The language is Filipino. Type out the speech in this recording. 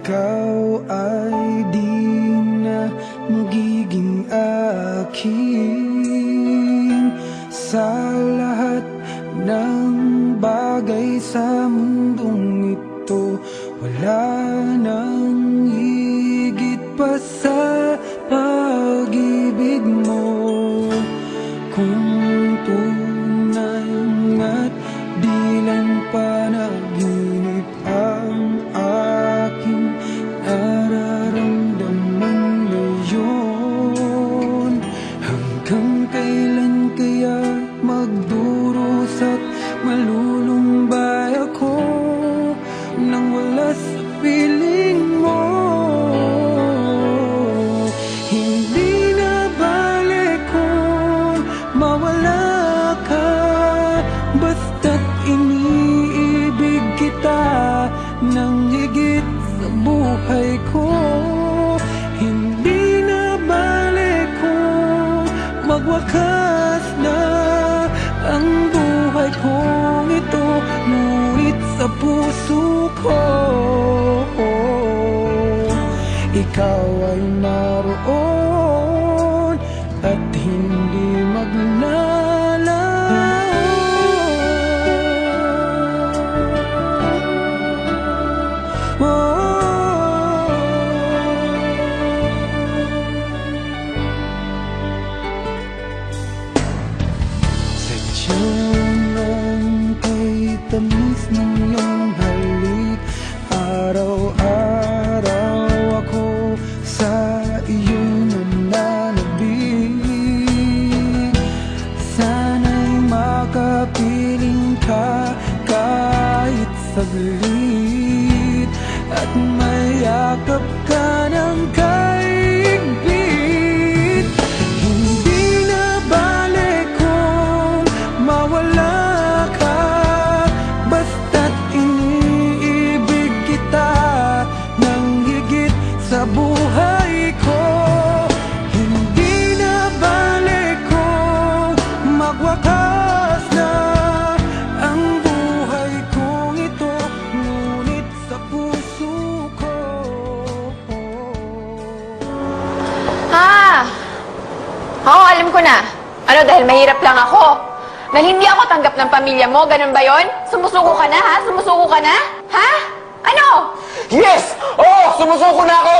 ikaw ay di na magiging akin. Sa lahat ng bagay sa mundong ito, wala nang higit pa sa pag-ibig mo. Kung tunay nga't di lang panaginip ang aking nararamdaman ngayon, hanggang kailan kaya magdurusa at malulumbay ako nang wala sa piling mo? Hindi na balik kung mawala ka, basta't iniibig kita nang higit sa buhay ko. Hindi na balik kung magwakas na ang buhay kong ito, ngunit sa puso ko ikaw ay naroon at hindi maglalaho. Sadyang ang kay tamis ng iyong halik, araw-araw ako sa iyo nananabik. Sana'y makapiling ka kahit saglit, at mayakap ka ng kaigpit. Hindi na balik kung mawala ka, basta't iniibig kita nang higit sa buhay ko. Hindi na balik kung magwakas na ang buhay kong ito, ngunit sa puso ko. Ha? Oo, alam ko na. Ano, dahil mahirap lang ako? Dahil hindi ako tanggap ng pamilya mo, ganun ba yon? Sumusuko ka na, ha? Sumusuko ka na? Ha? Ano? Yes! Oo! Sumusuko na ako!